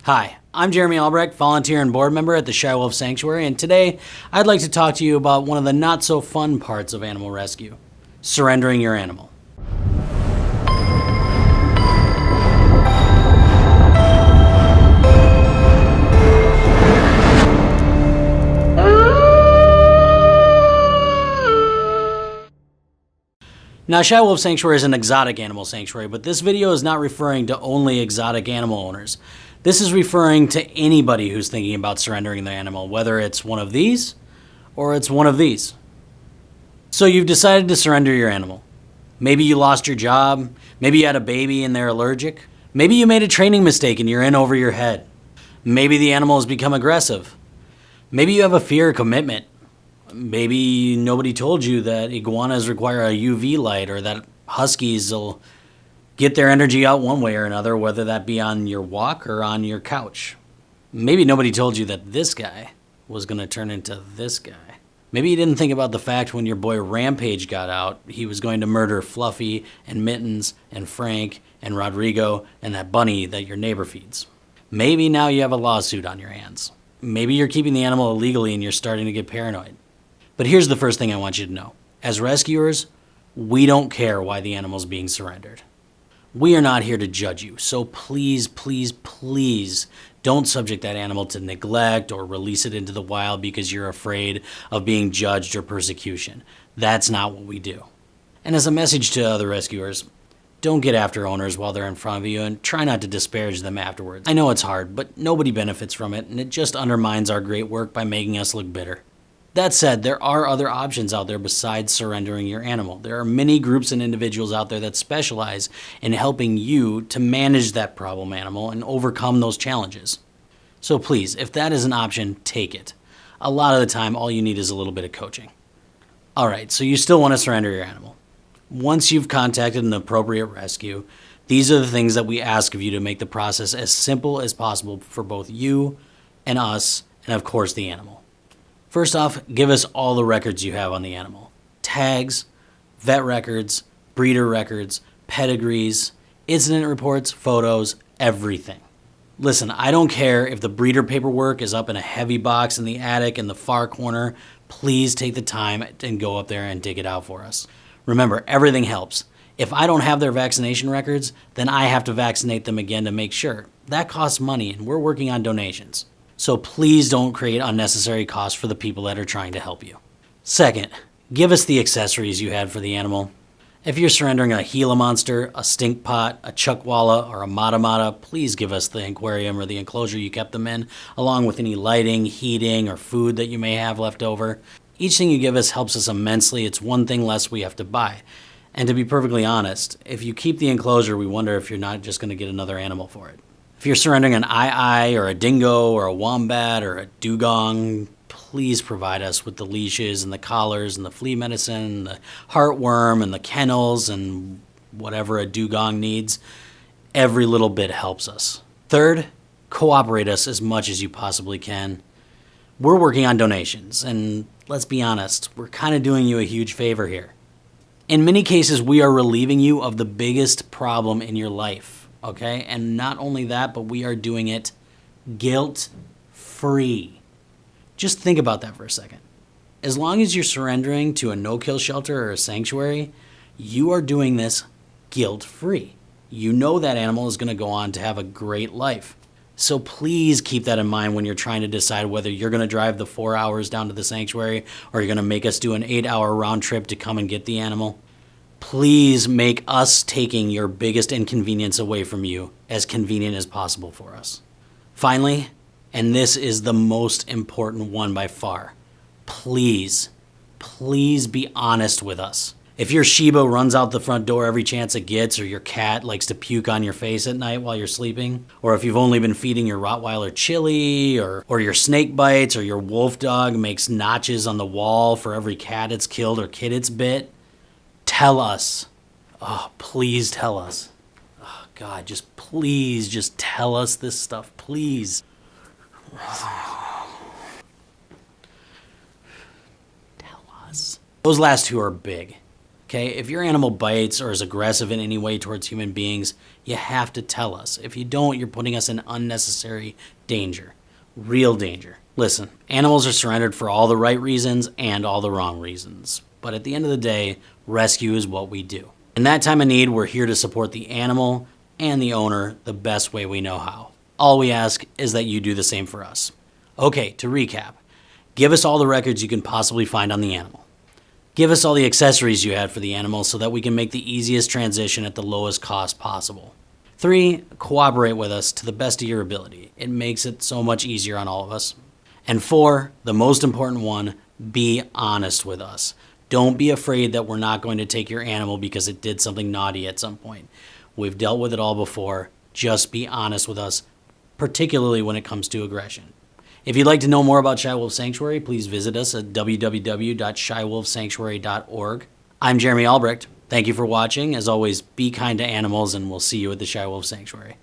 Hi, I'm Jeremy Albrecht, volunteer and board member at the Shy Wolf Sanctuary, and today I'd like to talk to you about one of the not so fun parts of animal rescue, surrendering your animal. Now, Shy Wolf Sanctuary is an exotic animal sanctuary, but this video is not referring to only exotic animal owners. This is referring to anybody who's thinking about surrendering their animal, whether it's one of these or it's one of these. So you've decided to surrender your animal. Maybe you lost your job, maybe you had a baby and they're allergic, maybe you made a training mistake and you're in over your head. Maybe the animal has become aggressive. Maybe you have a fear of commitment. Maybe nobody told you that iguanas require a UV light or that huskies will get their energy out one way or another, whether that be on your walk or on your couch. Maybe nobody told you that this guy was going to turn into this guy. Maybe you didn't think about the fact when your boy Rampage got out, he was going to murder Fluffy and Mittens and Frank and Rodrigo and that bunny that your neighbor feeds. Maybe now you have a lawsuit on your hands. Maybe you're keeping the animal illegally and you're starting to get paranoid. But here's the first thing I want you to know. As rescuers, we don't care why the animal's being surrendered. We are not here to judge you, so please, please, please don't subject that animal to neglect or release it into the wild because you're afraid of being judged or persecution. That's not what we do. And as a message to other rescuers, don't get after owners while they're in front of you and try not to disparage them afterwards. I know it's hard, but nobody benefits from it, and it just undermines our great work by making us look bitter. That said, there are other options out there besides surrendering your animal. There are many groups and individuals out there that specialize in helping you to manage that problem animal and overcome those challenges. So please, if that is an option, take it. A lot of the time, all you need is a little bit of coaching. All right, so you still want to surrender your animal. Once you've contacted an appropriate rescue, these are the things that we ask of you to make the process as simple as possible for both you and us, and of course the animal. First off, give us all the records you have on the animal. Tags, vet records, breeder records, pedigrees, incident reports, photos, everything. Listen, I don't care if the breeder paperwork is up in a heavy box in the attic in the far corner. Please take the time and go up there and dig it out for us. Remember, everything helps. If I don't have their vaccination records, then I have to vaccinate them again to make sure. That costs money, and we're working on donations. So please don't create unnecessary costs for the people that are trying to help you. Second, give us the accessories you had for the animal. If you're surrendering a Gila monster, a stink pot, a chuckwalla, or a mata mata, please give us the aquarium or the enclosure you kept them in, along with any lighting, heating, or food that you may have left over. Each thing you give us helps us immensely. It's one thing less we have to buy. And to be perfectly honest, if you keep the enclosure, we wonder if you're not just going to get another animal for it. If you're surrendering an ai or a dingo or a wombat or a dugong, please provide us with the leashes and the collars and the flea medicine and the heartworm and the kennels and whatever a dugong needs. Every little bit helps us. Third, cooperate us as much as you possibly can. We're working on donations, and let's be honest, we're kind of doing you a huge favor here. In many cases, we are relieving you of the biggest problem in your life. Okay, and not only that, but we are doing it guilt-free. Just think about that for a second. As long as you're surrendering to a no-kill shelter or a sanctuary, you are doing this guilt-free. You know that animal is going to go on to have a great life. So please keep that in mind when you're trying to decide whether you're going to drive the 4 hours down to the sanctuary or you're going to make us do an 8-hour round trip to come and get the animal. Please make us taking your biggest inconvenience away from you as convenient as possible for us. Finally, and this is the most important one by far, please be honest with us. If your Shiba runs out the front door every chance it gets, or your cat likes to puke on your face at night while you're sleeping, or if you've only been feeding your Rottweiler chili, or your snake bites, or your wolf dog makes notches on the wall for every cat it's killed or kid it's bit, tell us. Oh, please tell us. Oh, God, please tell us this stuff, please. Tell us. Those last two are big. Okay, if your animal bites or is aggressive in any way towards human beings, you have to tell us. If you don't, you're putting us in unnecessary danger. Real danger. Listen, animals are surrendered for all the right reasons and all the wrong reasons. But at the end of the day, rescue is what we do. In that time of need, we're here to support the animal and the owner the best way we know how. All we ask is that you do the same for us. Okay, to recap, give us all the records you can possibly find on the animal. Give us all the accessories you had for the animal so that we can make the easiest transition at the lowest cost possible. 3, cooperate with us to the best of your ability. It makes it so much easier on all of us. And 4, the most important one, be honest with us. Don't be afraid that we're not going to take your animal because it did something naughty at some point. We've dealt with it all before. Just be honest with us, particularly when it comes to aggression. If you'd like to know more about Shy Wolf Sanctuary, please visit us at www.shywolfsanctuary.org. I'm Jeremy Albrecht. Thank you for watching. As always, be kind to animals, and we'll see you at the Shy Wolf Sanctuary.